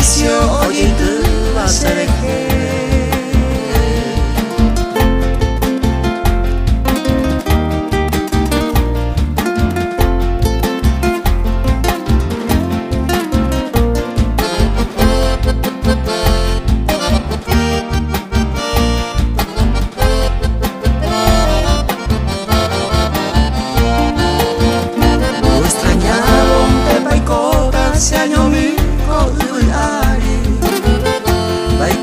vicio oye tu va a ser que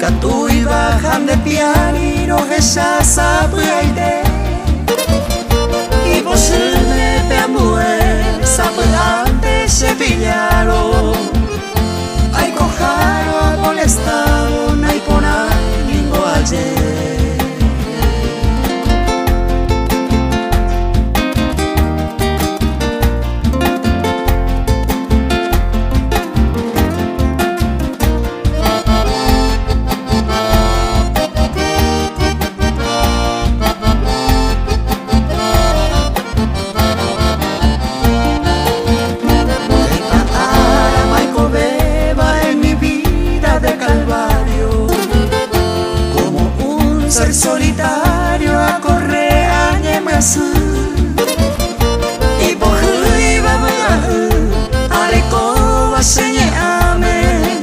Katui bajan de piani no esa sapuaide y posible te amue sapuante se pillaron hay cojaro molestado no hay ponar ningo ayer. Ser solitario a correr a Ñemasu y por iba a Areco a señame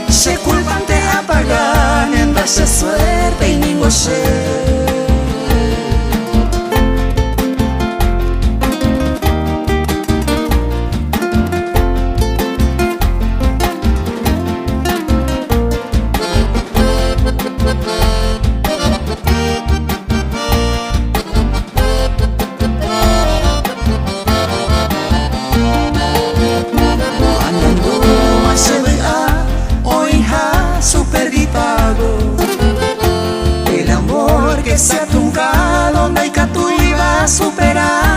se culpan de apagar en darse suerte y ni ser. El amor que se ha truncado, Naika tú ibas a superar.